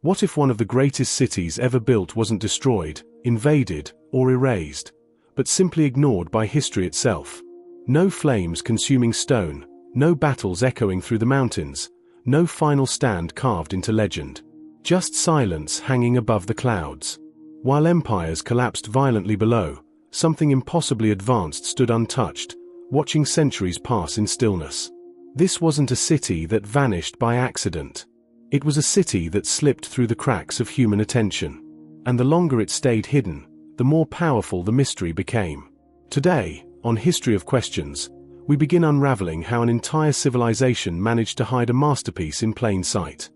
What if one of the greatest cities ever built wasn't destroyed, invaded, or erased, but simply ignored by history itself? No flames consuming stone, no battles echoing through the mountains, no final stand carved into legend. Just silence hanging above the clouds. While empires collapsed violently below, something impossibly advanced stood untouched, watching centuries pass in stillness. This wasn't a city that vanished by accident. It was a city that slipped through the cracks of human attention. And the longer it stayed hidden, the more powerful the mystery became. Today, on History of Questions, we begin unraveling how an entire civilization managed to hide a masterpiece in plain sight.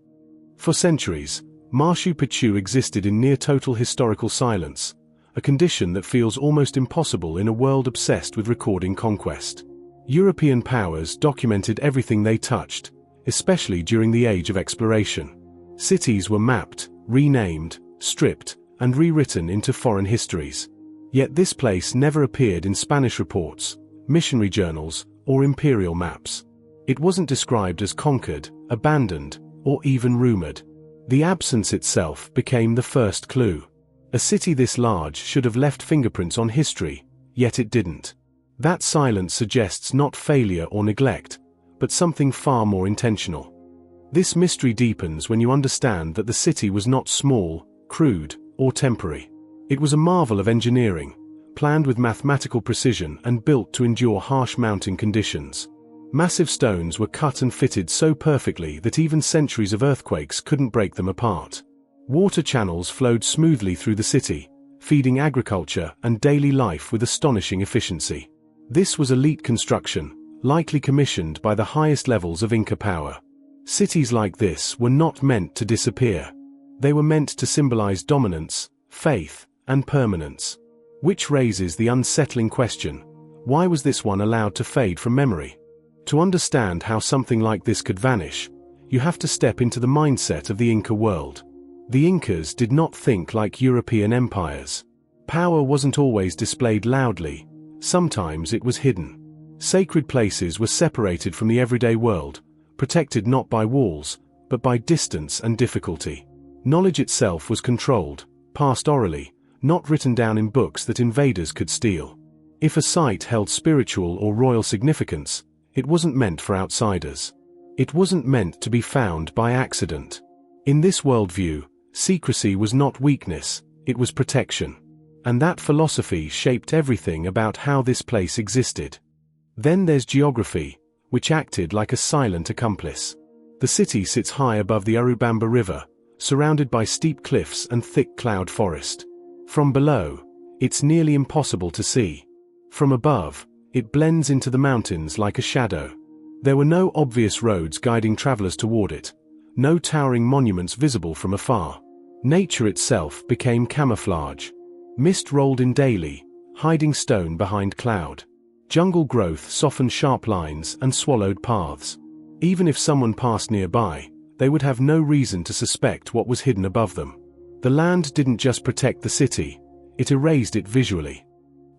For centuries, Machu Picchu existed in near-total historical silence, a condition that feels almost impossible in a world obsessed with recording conquest. European powers documented everything they touched, especially during the age of exploration. Cities were mapped, renamed, stripped, and rewritten into foreign histories. Yet this place never appeared in Spanish reports, missionary journals, or imperial maps. It wasn't described as conquered, abandoned, or even rumored. The absence itself became the first clue. A city this large should have left fingerprints on history, yet it didn't. That silence suggests not failure or neglect, but something far more intentional. This mystery deepens when you understand that the city was not small, crude, or temporary. It was a marvel of engineering, planned with mathematical precision and built to endure harsh mountain conditions. Massive stones were cut and fitted so perfectly that even centuries of earthquakes couldn't break them apart. Water channels flowed smoothly through the city, feeding agriculture and daily life with astonishing efficiency. This was elite construction, likely commissioned by the highest levels of Inca power. Cities like this were not meant to disappear. They were meant to symbolize dominance, faith, and permanence. Which raises the unsettling question: why was this one allowed to fade from memory? To understand how something like this could vanish, you have to step into the mindset of the Inca world. The Incas did not think like European empires. Power wasn't always displayed loudly. Sometimes it was hidden. Sacred places were separated from the everyday world, protected not by walls, but by distance and difficulty. Knowledge itself was controlled, passed orally, not written down in books that invaders could steal. If a site held spiritual or royal significance, it wasn't meant for outsiders. It wasn't meant to be found by accident. In this worldview, secrecy was not weakness, it was protection. And that philosophy shaped everything about how this place existed. Then there's geography, which acted like a silent accomplice. The city sits high above the Urubamba River, surrounded by steep cliffs and thick cloud forest. From below, it's nearly impossible to see. From above, it blends into the mountains like a shadow. There were no obvious roads guiding travelers toward it, no towering monuments visible from afar. Nature itself became camouflage. Mist rolled in daily, hiding stone behind cloud. Jungle growth softened sharp lines and swallowed paths. Even if someone passed nearby, they would have no reason to suspect what was hidden above them. The land didn't just protect the city, it erased it visually.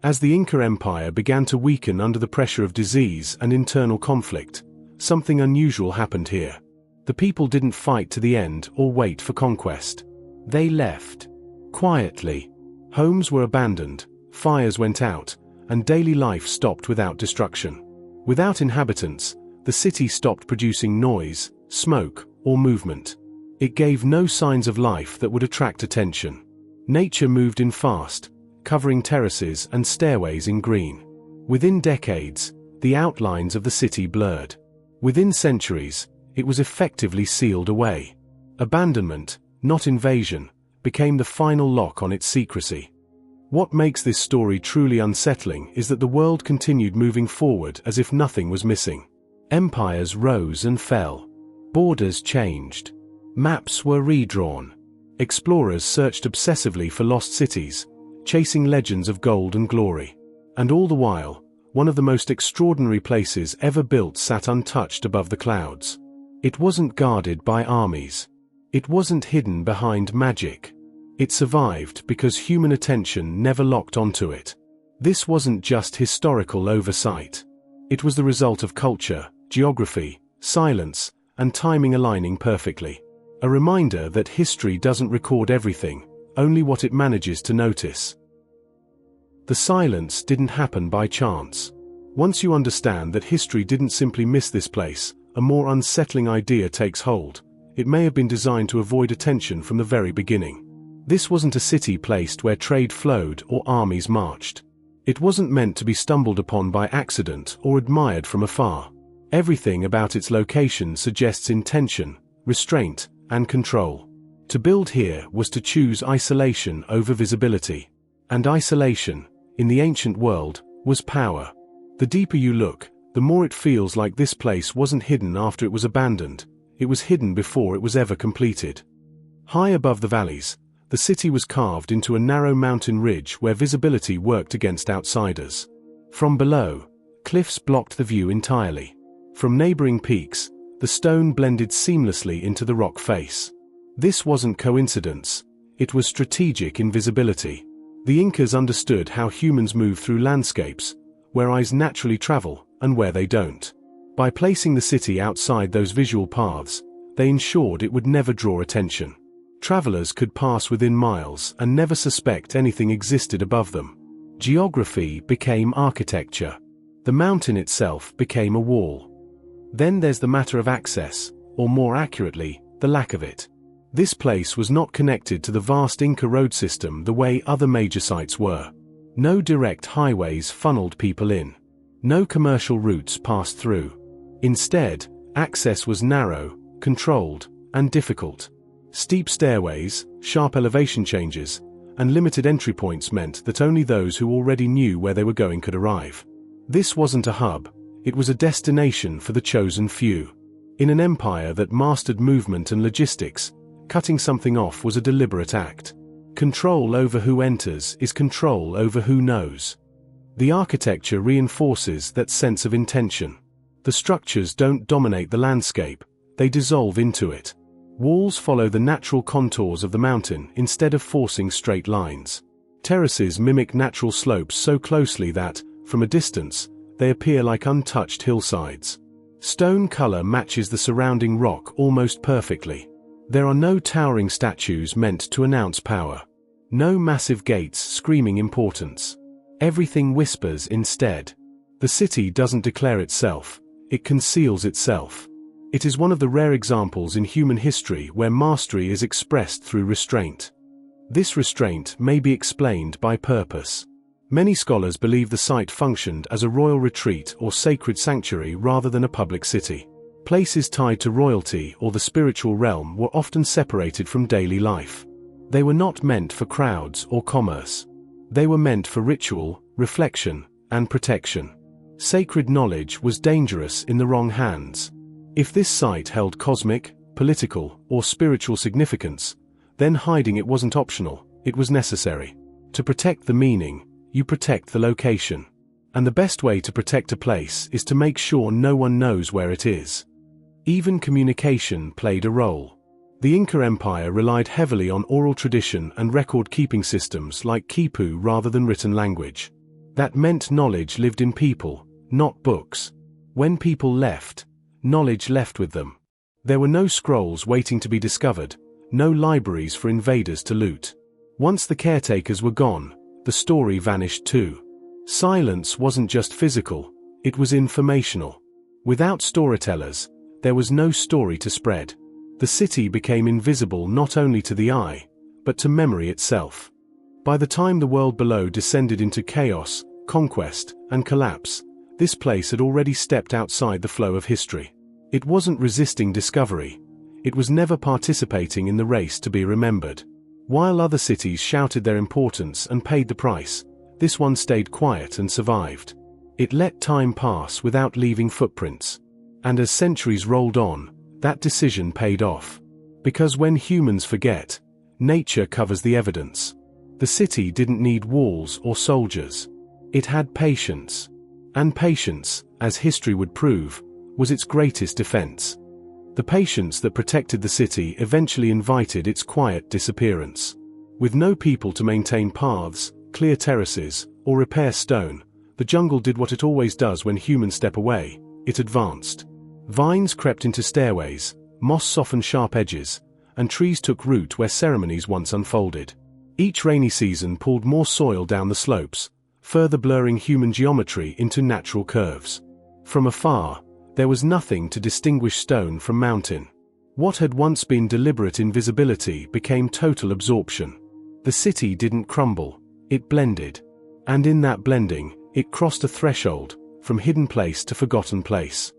As the Inca Empire began to weaken under the pressure of disease and internal conflict, something unusual happened here. The people didn't fight to the end or wait for conquest. They left. Quietly. Homes were abandoned, fires went out, and daily life stopped without destruction. Without inhabitants, the city stopped producing noise, smoke, or movement. It gave no signs of life that would attract attention. Nature moved in fast, covering terraces and stairways in green. Within decades, the outlines of the city blurred. Within centuries, it was effectively sealed away. Abandonment, not invasion, became the final lock on its secrecy. What makes this story truly unsettling is that the world continued moving forward as if nothing was missing. Empires rose and fell. Borders changed. Maps were redrawn. Explorers searched obsessively for lost cities, chasing legends of gold and glory. And all the while, one of the most extraordinary places ever built sat untouched above the clouds. It wasn't guarded by armies. It wasn't hidden behind magic. It survived because human attention never locked onto it. This wasn't just historical oversight. It was the result of culture, geography, silence, and timing aligning perfectly. A reminder that history doesn't record everything, only what it manages to notice. The silence didn't happen by chance. Once you understand that history didn't simply miss this place, a more unsettling idea takes hold. It may have been designed to avoid attention from the very beginning. This wasn't a city placed where trade flowed or armies marched. It wasn't meant to be stumbled upon by accident or admired from afar. Everything about its location suggests intention, restraint, and control. To build here was to choose isolation over visibility. And isolation, in the ancient world, was power. The deeper you look, the more it feels like this place wasn't hidden after it was abandoned. It was hidden before it was ever completed. High above the valleys, the city was carved into a narrow mountain ridge where visibility worked against outsiders. From below, cliffs blocked the view entirely. From neighboring peaks, the stone blended seamlessly into the rock face. This wasn't coincidence. It was strategic invisibility. The Incas understood how humans move through landscapes, where eyes naturally travel and where they don't. By placing the city outside those visual paths, they ensured it would never draw attention. Travelers could pass within miles and never suspect anything existed above them. Geography became architecture. The mountain itself became a wall. Then there's the matter of access, or more accurately, the lack of it. This place was not connected to the vast Inca road system the way other major sites were. No direct highways funneled people in. No commercial routes passed through. Instead, access was narrow, controlled, and difficult. Steep stairways, sharp elevation changes, and limited entry points meant that only those who already knew where they were going could arrive. This wasn't a hub, it was a destination for the chosen few. In an empire that mastered movement and logistics, cutting something off was a deliberate act. Control over who enters is control over who knows. The architecture reinforces that sense of intention. The structures don't dominate the landscape, they dissolve into it. Walls follow the natural contours of the mountain instead of forcing straight lines. Terraces mimic natural slopes so closely that, from a distance, they appear like untouched hillsides. Stone color matches the surrounding rock almost perfectly. There are no towering statues meant to announce power. No massive gates screaming importance. Everything whispers instead. The city doesn't declare itself, it conceals itself. It is one of the rare examples in human history where mastery is expressed through restraint. This restraint may be explained by purpose. Many scholars believe the site functioned as a royal retreat or sacred sanctuary rather than a public city. Places tied to royalty or the spiritual realm were often separated from daily life. They were not meant for crowds or commerce. They were meant for ritual, reflection, and protection. Sacred knowledge was dangerous in the wrong hands. If this site held cosmic, political, or spiritual significance, then hiding it wasn't optional, it was necessary. To protect the meaning, you protect the location. And the best way to protect a place is to make sure no one knows where it is. Even communication played a role. The Inca Empire relied heavily on oral tradition and record-keeping systems like quipu rather than written language. That meant knowledge lived in people, not books. When people left, knowledge left with them. There were no scrolls waiting to be discovered, no libraries for invaders to loot. Once the caretakers were gone, the story vanished too. Silence wasn't just physical, it was informational. Without storytellers, there was no story to spread. The city became invisible not only to the eye, but to memory itself. By the time the world below descended into chaos, conquest, and collapse, this place had already stepped outside the flow of history. It wasn't resisting discovery. It was never participating in the race to be remembered. While other cities shouted their importance and paid the price, this one stayed quiet and survived. It let time pass without leaving footprints. And as centuries rolled on, that decision paid off. Because when humans forget, nature covers the evidence. The city didn't need walls or soldiers. It had patience. And patience, as history would prove, was its greatest defense. The patience that protected the city eventually invited its quiet disappearance. With no people to maintain paths, clear terraces, or repair stone, the jungle did what it always does when humans step away: it advanced. Vines crept into stairways, moss softened sharp edges, and trees took root where ceremonies once unfolded. Each rainy season pulled more soil down the slopes, further blurring human geometry into natural curves. From afar, there was nothing to distinguish stone from mountain. What had once been deliberate invisibility became total absorption. The city didn't crumble, it blended. And in that blending, it crossed a threshold, from hidden place to forgotten place.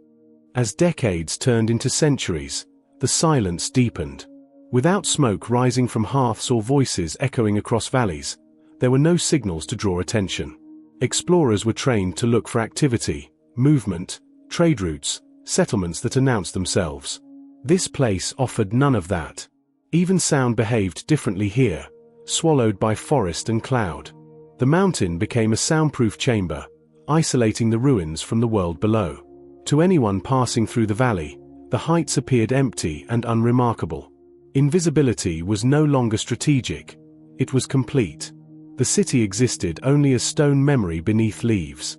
As decades turned into centuries, the silence deepened. Without smoke rising from hearths or voices echoing across valleys, there were no signals to draw attention. Explorers were trained to look for activity, movement, trade routes, settlements that announced themselves. This place offered none of that. Even sound behaved differently here, swallowed by forest and cloud. The mountain became a soundproof chamber, isolating the ruins from the world below. To anyone passing through the valley, the heights appeared empty and unremarkable. Invisibility was no longer strategic, it was complete. The city existed only as stone memory beneath leaves.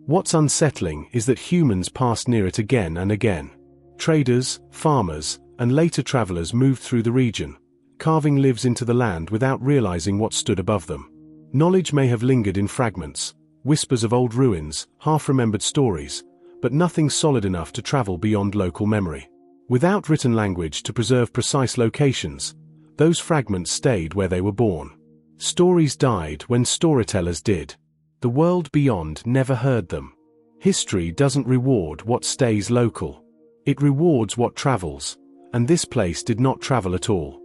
What's unsettling is that humans passed near it again and again. Traders, farmers, and later travelers moved through the region, carving lives into the land without realizing what stood above them. Knowledge may have lingered in fragments, whispers of old ruins, half-remembered stories, but nothing solid enough to travel beyond local memory. Without written language to preserve precise locations, those fragments stayed where they were born. Stories died when storytellers did. The world beyond never heard them. History doesn't reward what stays local. It rewards what travels, and this place did not travel at all.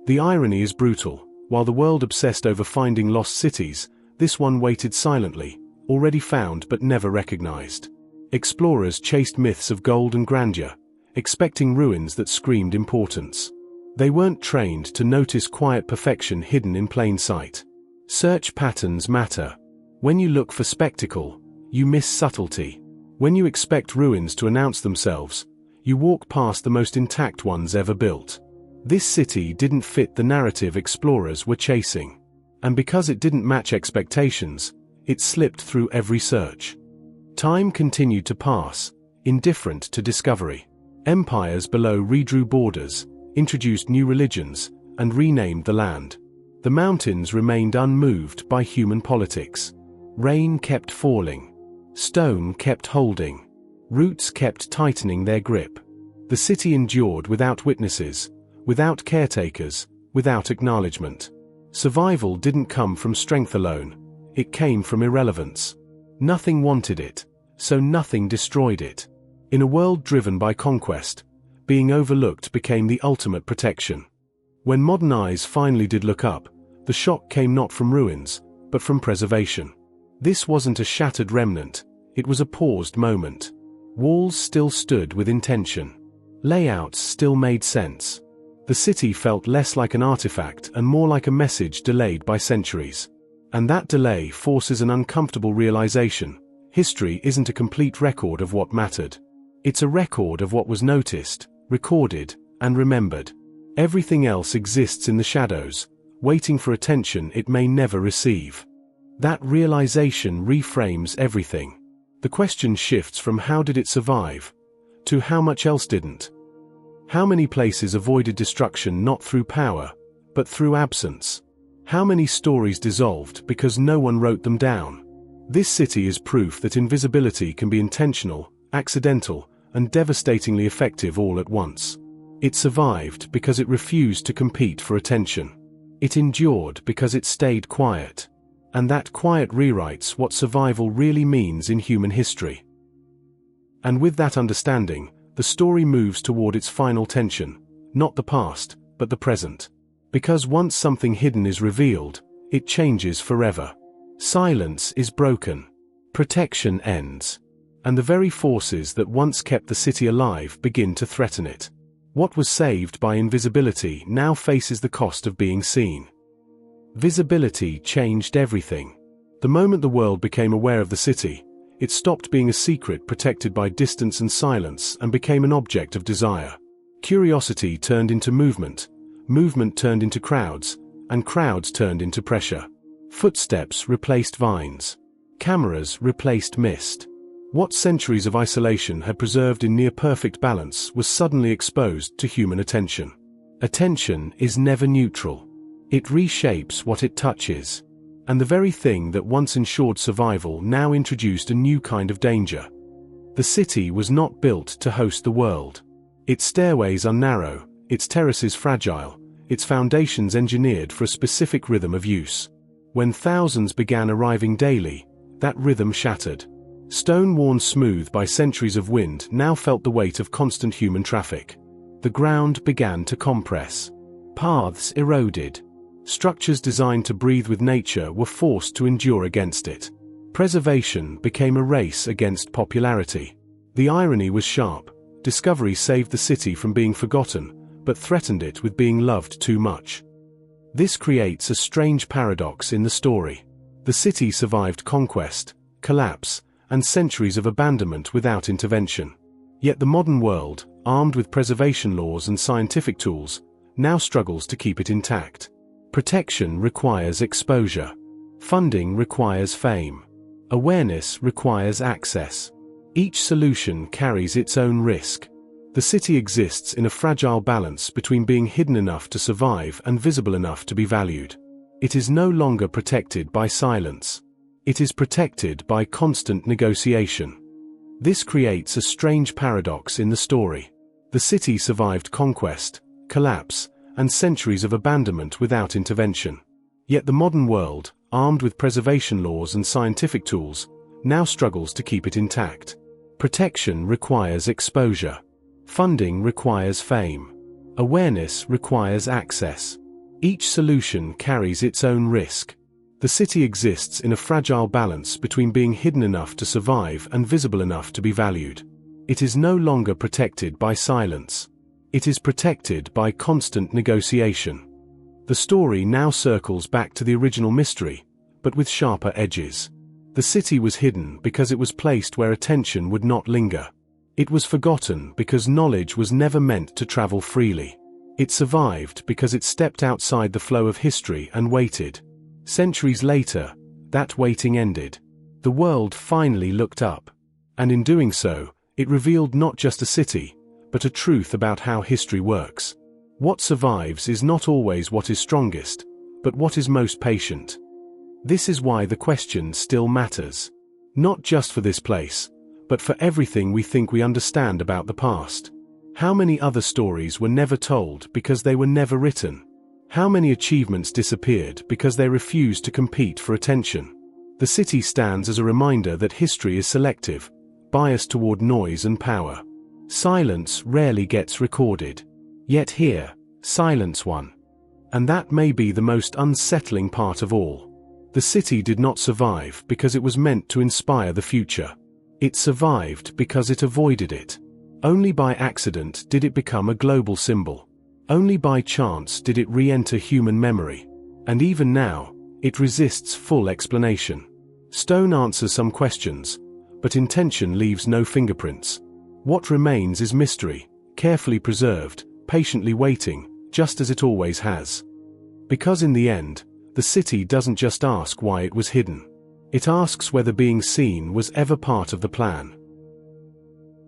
The irony is brutal. While the world obsessed over finding lost cities, this one waited silently, already found but never recognized. Explorers chased myths of gold and grandeur, expecting ruins that screamed importance. They weren't trained to notice quiet perfection hidden in plain sight. Search patterns matter. When you look for spectacle, you miss subtlety. When you expect ruins to announce themselves, you walk past the most intact ones ever built. This city didn't fit the narrative explorers were chasing. And because it didn't match expectations, it slipped through every search. Time continued to pass, indifferent to discovery. Empires below redrew borders, introduced new religions, and renamed the land. The mountains remained unmoved by human politics. Rain kept falling. Stone kept holding. Roots kept tightening their grip. The city endured without witnesses, without caretakers, without acknowledgement. Survival didn't come from strength alone, it came from irrelevance. Nothing wanted it, so nothing destroyed it. In a world driven by conquest, being overlooked became the ultimate protection. When modern eyes finally did look up, the shock came not from ruins, but from preservation. This wasn't a shattered remnant, it was a paused moment. Walls still stood with intention. Layouts still made sense. The city felt less like an artifact and more like a message delayed by centuries. And that delay forces an uncomfortable realization. History isn't a complete record of what mattered. It's a record of what was noticed, recorded, and remembered. Everything else exists in the shadows, waiting for attention it may never receive. That realization reframes everything. The question shifts from how did it survive, to how much else didn't. How many places avoided destruction not through power, but through absence? How many stories dissolved because no one wrote them down? This city is proof that invisibility can be intentional, accidental, and devastatingly effective all at once. It survived because it refused to compete for attention. It endured because it stayed quiet. And that quiet rewrites what survival really means in human history. And with that understanding, the story moves toward its final tension, not the past, but the present. Because once something hidden is revealed, it changes forever. Silence is broken. Protection ends. And the very forces that once kept the city alive begin to threaten it. What was saved by invisibility now faces the cost of being seen. Visibility changed everything. The moment the world became aware of the city, it stopped being a secret protected by distance and silence and became an object of desire. Curiosity turned into movement, movement turned into crowds, and crowds turned into pressure. Footsteps replaced vines. Cameras replaced mist. What centuries of isolation had preserved in near-perfect balance was suddenly exposed to human attention. Attention is never neutral. It reshapes what it touches. And the very thing that once ensured survival now introduced a new kind of danger. The city was not built to host the world. Its stairways are narrow, its terraces fragile, its foundations engineered for a specific rhythm of use. When thousands began arriving daily, that rhythm shattered. Stone worn smooth by centuries of wind now felt the weight of constant human traffic. The ground began to compress. Paths eroded. Structures designed to breathe with nature were forced to endure against it. Preservation became a race against popularity. The irony was sharp. Discovery saved the city from being forgotten, but threatened it with being loved too much. This creates a strange paradox in the story. The city survived conquest, collapse, and centuries of abandonment without intervention. Yet the modern world, armed with preservation laws and scientific tools, now struggles to keep it intact. Protection requires exposure. Funding requires fame. Awareness requires access. Each solution carries its own risk. The city exists in a fragile balance between being hidden enough to survive and visible enough to be valued. It is no longer protected by silence. It is protected by constant negotiation. This creates a strange paradox in the story. The city survived conquest, collapse, and centuries of abandonment without intervention. Yet the modern world, armed with preservation laws and scientific tools, now struggles to keep it intact. Protection requires exposure. Funding requires fame. Awareness requires access. Each solution carries its own risk. The city exists in a fragile balance between being hidden enough to survive and visible enough to be valued. It is no longer protected by silence. It is protected by constant negotiation. The story now circles back to the original mystery, but with sharper edges. The city was hidden because it was placed where attention would not linger. It was forgotten because knowledge was never meant to travel freely. It survived because it stepped outside the flow of history and waited. Centuries later, that waiting ended. The world finally looked up. And in doing so, it revealed not just a city, but a truth about how history works. What survives is not always what is strongest, but what is most patient. This is why the question still matters. Not just for this place, but for everything we think we understand about the past. How many other stories were never told because they were never written? How many achievements disappeared because they refused to compete for attention? The city stands as a reminder that history is selective, biased toward noise and power. Silence rarely gets recorded. Yet here, silence won. And that may be the most unsettling part of all. The city did not survive because it was meant to inspire the future. It survived because it avoided it. Only by accident did it become a global symbol. Only by chance did it re-enter human memory. And even now, it resists full explanation. Stone answers some questions, but intention leaves no fingerprints. What remains is mystery, carefully preserved, patiently waiting, just as it always has. Because in the end, the city doesn't just ask why it was hidden. It asks whether being seen was ever part of the plan.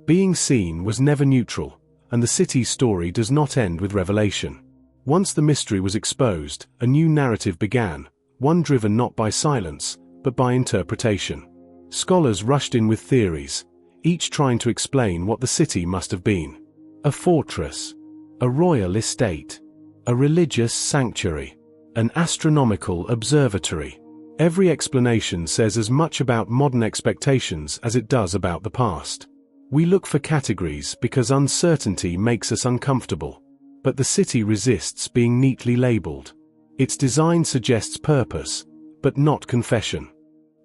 Being seen was never neutral, and the city's story does not end with revelation. Once the mystery was exposed, a new narrative began, one driven not by silence, but by interpretation. Scholars rushed in with theories, each trying to explain what the city must have been. A fortress, a royal estate, a religious sanctuary, an astronomical observatory. Every explanation says as much about modern expectations as it does about the past. We look for categories because uncertainty makes us uncomfortable. But the city resists being neatly labeled. Its design suggests purpose, but not confession.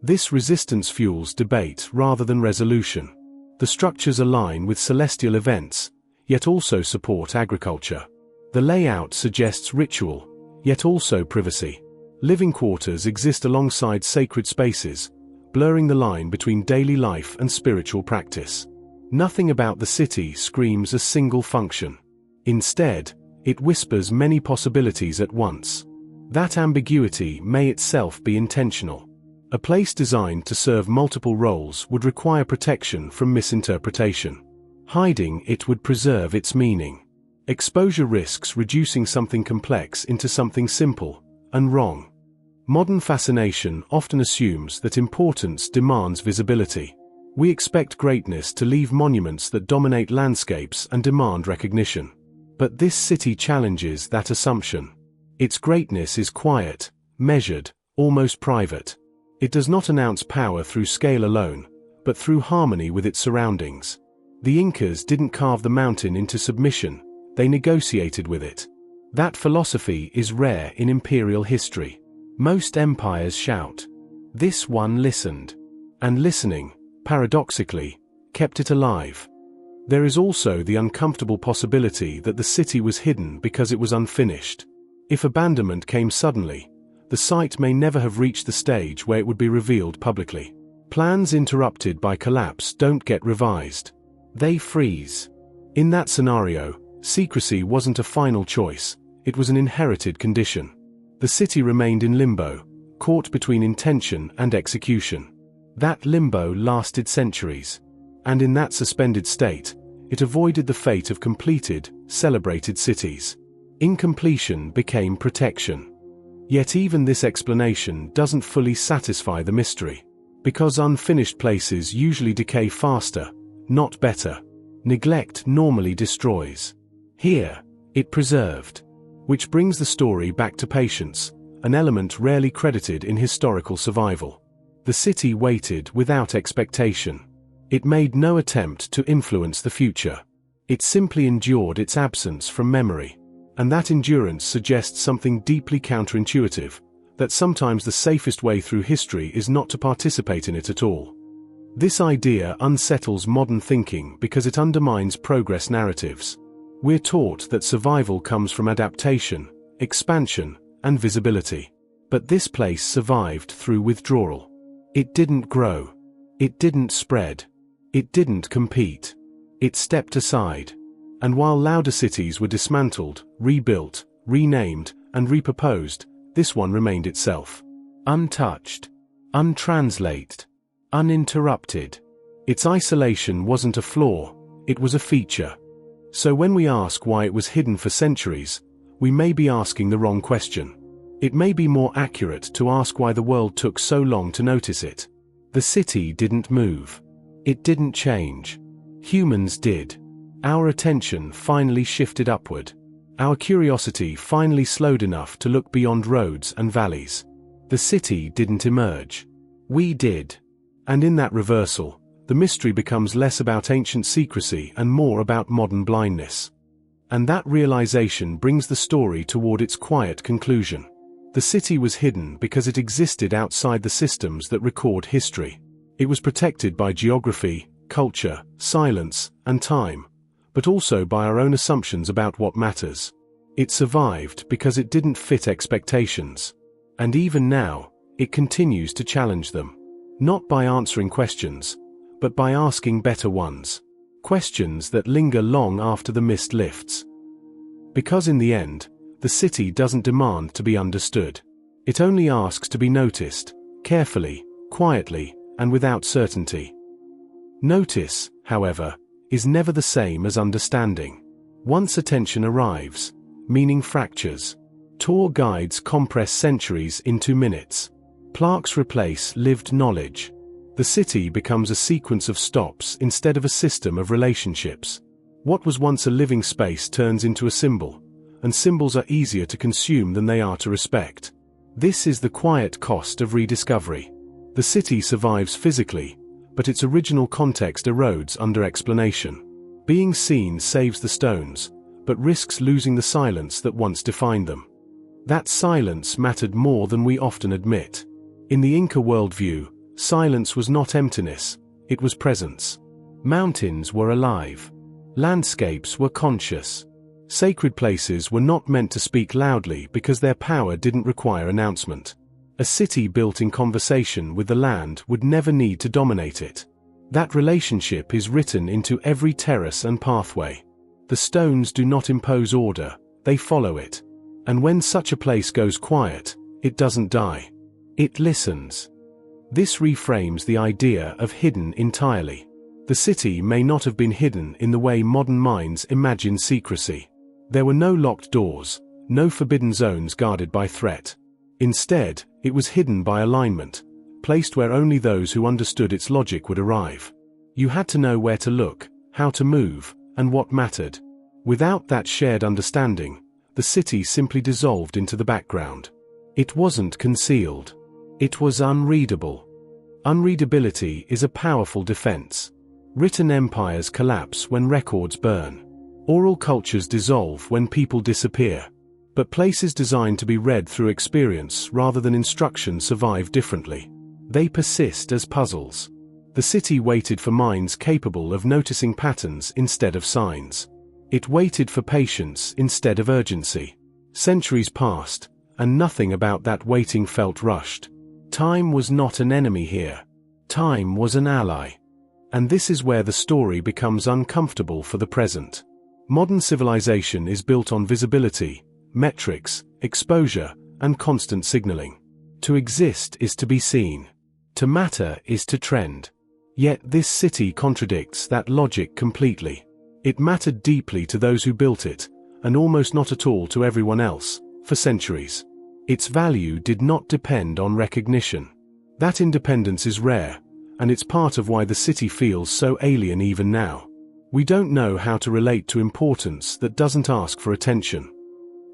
This resistance fuels debate rather than resolution. The structures align with celestial events, yet also support agriculture. The layout suggests ritual, yet also privacy. Living quarters exist alongside sacred spaces, blurring the line between daily life and spiritual practice. Nothing about the city screams a single function. Instead, it whispers many possibilities at once. That ambiguity may itself be intentional. A place designed to serve multiple roles would require protection from misinterpretation. Hiding it would preserve its meaning. Exposure risks reducing something complex into something simple and wrong. Modern fascination often assumes that importance demands visibility. We expect greatness to leave monuments that dominate landscapes and demand recognition. But this city challenges that assumption. Its greatness is quiet, measured, almost private. It does not announce power through scale alone, but through harmony with its surroundings. The Incas didn't carve the mountain into submission, they negotiated with it. That philosophy is rare in imperial history. Most empires shout. This one listened. And listening, paradoxically, kept it alive. There is also the uncomfortable possibility that the city was hidden because it was unfinished. If abandonment came suddenly, the site may never have reached the stage where it would be revealed publicly. Plans interrupted by collapse don't get revised. They freeze. In that scenario, secrecy wasn't a final choice, it was an inherited condition. The city remained in limbo, caught between intention and execution. That limbo lasted centuries. And in that suspended state, it avoided the fate of completed, celebrated cities. Incompletion became protection. Yet even this explanation doesn't fully satisfy the mystery. Because unfinished places usually decay faster, not better. Neglect normally destroys. Here, it preserved. Which brings the story back to patience, an element rarely credited in historical survival. The city waited without expectation. It made no attempt to influence the future. It simply endured its absence from memory. And that endurance suggests something deeply counterintuitive, that sometimes the safest way through history is not to participate in it at all. This idea unsettles modern thinking because it undermines progress narratives. We're taught that survival comes from adaptation, expansion, and visibility. But this place survived through withdrawal. It didn't grow. It didn't spread. It didn't compete. It stepped aside. And while louder cities were dismantled, rebuilt, renamed, and repurposed, this one remained itself. Untouched. Untranslated. Uninterrupted. Its isolation wasn't a flaw, it was a feature. So when we ask why it was hidden for centuries, we may be asking the wrong question. It may be more accurate to ask why the world took so long to notice it. The city didn't move. It didn't change. Humans did. Our attention finally shifted upward. Our curiosity finally slowed enough to look beyond roads and valleys. The city didn't emerge. We did. And in that reversal, the mystery becomes less about ancient secrecy and more about modern blindness. And that realization brings the story toward its quiet conclusion. The city was hidden because it existed outside the systems that record history. It was protected by geography, culture, silence, and time, but also by our own assumptions about what matters. It survived because it didn't fit expectations. And even now, it continues to challenge them. Not by answering questions, but by asking better ones. Questions that linger long after the mist lifts. Because in the end, the city doesn't demand to be understood. It only asks to be noticed, carefully, quietly, and without certainty. Notice, however, is never the same as understanding. Once attention arrives, meaning fractures. Tour guides compress centuries into minutes. Plaques replace lived knowledge. The city becomes a sequence of stops instead of a system of relationships. What was once a living space turns into a symbol, and symbols are easier to consume than they are to respect. This is the quiet cost of rediscovery. The city survives physically, but its original context erodes under explanation. Being seen saves the stones, but risks losing the silence that once defined them. That silence mattered more than we often admit. In the Inca worldview, silence was not emptiness, it was presence. Mountains were alive. Landscapes were conscious. Sacred places were not meant to speak loudly because their power didn't require announcement. A city built in conversation with the land would never need to dominate it. That relationship is written into every terrace and pathway. The stones do not impose order, they follow it. And when such a place goes quiet, it doesn't die. It listens. This reframes the idea of hidden entirely. The city may not have been hidden in the way modern minds imagine secrecy. There were no locked doors, no forbidden zones guarded by threat. Instead, it was hidden by alignment, placed where only those who understood its logic would arrive. You had to know where to look, how to move, and what mattered. Without that shared understanding, the city simply dissolved into the background. It wasn't concealed. It was unreadable. Unreadability is a powerful defense. Written empires collapse when records burn. Oral cultures dissolve when people disappear. But places designed to be read through experience rather than instruction survive differently. They persist as puzzles. The city waited for minds capable of noticing patterns instead of signs. It waited for patience instead of urgency. Centuries passed, and nothing about that waiting felt rushed. Time was not an enemy here. Time was an ally. And this is where the story becomes uncomfortable for the present. Modern civilization is built on visibility, metrics, exposure, and constant signaling. To exist is to be seen. To matter is to trend. Yet this city contradicts that logic completely. It mattered deeply to those who built it, and almost not at all to everyone else, for centuries. Its value did not depend on recognition. That independence is rare, and it's part of why the city feels so alien even now. We don't know how to relate to importance that doesn't ask for attention.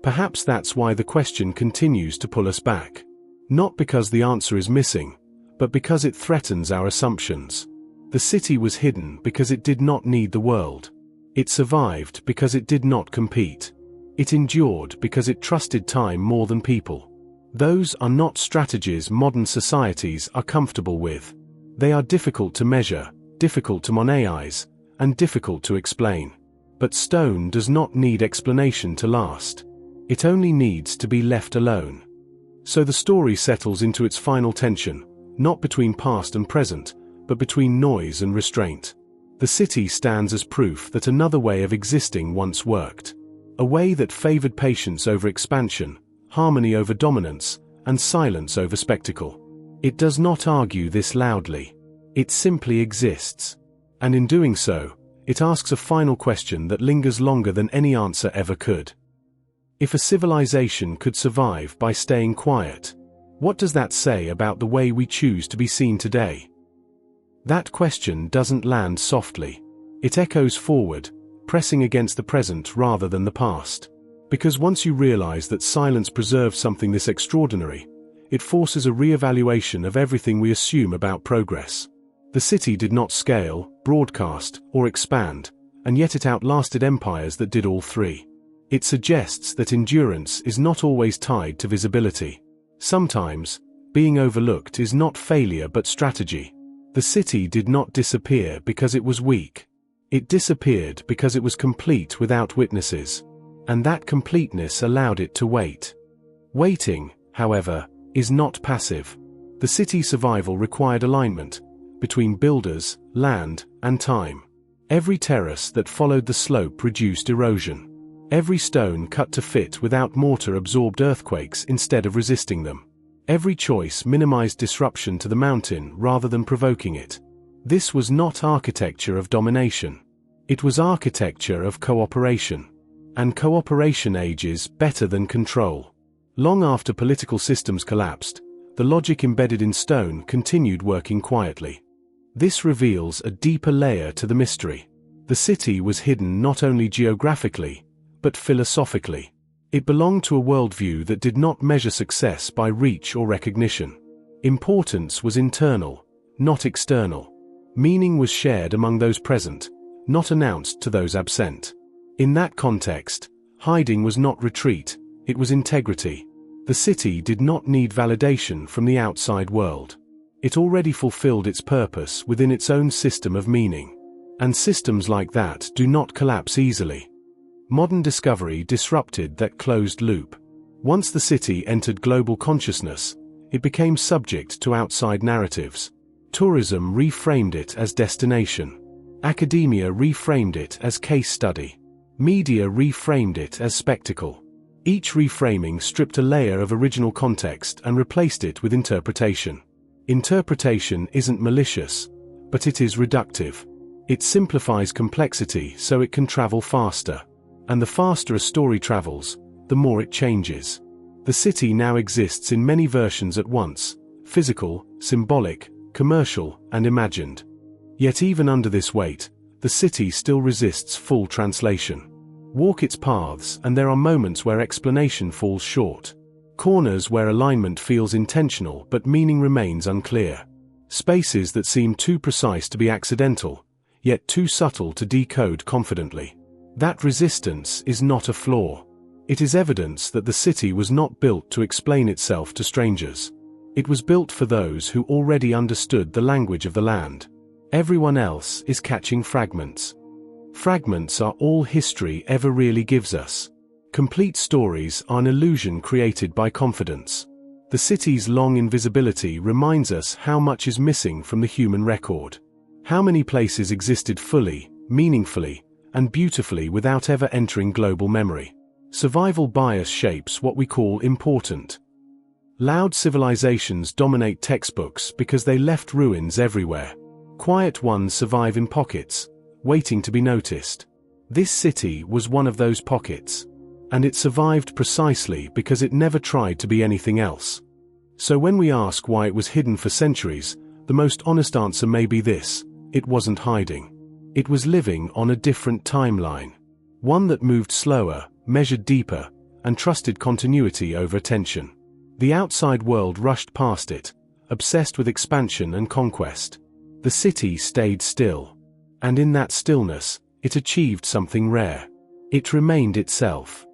Perhaps that's why the question continues to pull us back. Not because the answer is missing, but because it threatens our assumptions. The city was hidden because it did not need the world. It survived because it did not compete. It endured because it trusted time more than people. Those are not strategies modern societies are comfortable with. They are difficult to measure, difficult to monetize, and difficult to explain. But stone does not need explanation to last. It only needs to be left alone. So the story settles into its final tension, not between past and present, but between noise and restraint. The city stands as proof that another way of existing once worked. A way that favored patience over expansion, harmony over dominance, and silence over spectacle. It does not argue this loudly. It simply exists. And in doing so, it asks a final question that lingers longer than any answer ever could. If a civilization could survive by staying quiet, what does that say about the way we choose to be seen today? That question doesn't land softly. It echoes forward, pressing against the present rather than the past. Because once you realize that silence preserves something this extraordinary, it forces a re-evaluation of everything we assume about progress. The city did not scale, broadcast, or expand, and yet it outlasted empires that did all three. It suggests that endurance is not always tied to visibility. Sometimes, being overlooked is not failure but strategy. The city did not disappear because it was weak. It disappeared because it was complete without witnesses. And that completeness allowed it to wait. Waiting, however, is not passive. The city's survival required alignment between builders, land, and time. Every terrace that followed the slope reduced erosion. Every stone cut to fit without mortar absorbed earthquakes instead of resisting them. Every choice minimized disruption to the mountain rather than provoking it. This was not architecture of domination. It was architecture of cooperation. And cooperation ages better than control. Long after political systems collapsed, the logic embedded in stone continued working quietly. This reveals a deeper layer to the mystery. The city was hidden not only geographically, but philosophically. It belonged to a worldview that did not measure success by reach or recognition. Importance was internal, not external. Meaning was shared among those present, not announced to those absent. In that context, hiding was not retreat, it was integrity. The city did not need validation from the outside world. It already fulfilled its purpose within its own system of meaning. And systems like that do not collapse easily. Modern discovery disrupted that closed loop. Once the city entered global consciousness, it became subject to outside narratives. Tourism reframed it as destination. Academia reframed it as case study. Media reframed it as spectacle. Each reframing stripped a layer of original context and replaced it with interpretation. Interpretation isn't malicious, but it is reductive. It simplifies complexity so it can travel faster. And the faster a story travels, the more it changes. The city now exists in many versions at once: physical, symbolic, commercial, and imagined. Yet even under this weight, the city still resists full translation. Walk its paths and there are moments where explanation falls short. Corners where alignment feels intentional but meaning remains unclear. Spaces that seem too precise to be accidental, yet too subtle to decode confidently. That resistance is not a flaw. It is evidence that the city was not built to explain itself to strangers. It was built for those who already understood the language of the land. Everyone else is catching fragments. Fragments are all history ever really gives us. Complete stories are an illusion created by confidence. The city's long invisibility reminds us how much is missing from the human record. How many places existed fully, meaningfully, and beautifully without ever entering global memory. Survival bias shapes what we call important. Loud civilizations dominate textbooks because they left ruins everywhere. Quiet ones survive in pockets, waiting to be noticed. This city was one of those pockets. And it survived precisely because it never tried to be anything else. So when we ask why it was hidden for centuries, the most honest answer may be this: it wasn't hiding. It was living on a different timeline. One that moved slower, measured deeper, and trusted continuity over attention. The outside world rushed past it, obsessed with expansion and conquest. The city stayed still. And in that stillness, it achieved something rare. It remained itself.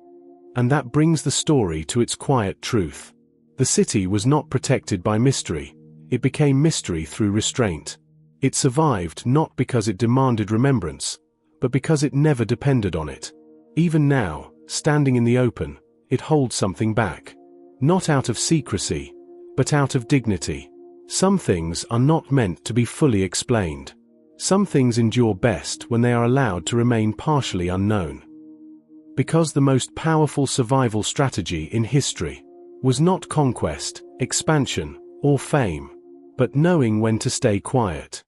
And that brings the story to its quiet truth. The city was not protected by mystery. It became mystery through restraint. It survived not because it demanded remembrance, but because it never depended on it. Even now, standing in the open, it holds something back. Not out of secrecy, but out of dignity. Some things are not meant to be fully explained. Some things endure best when they are allowed to remain partially unknown. Because the most powerful survival strategy in history was not conquest, expansion, or fame, but knowing when to stay quiet.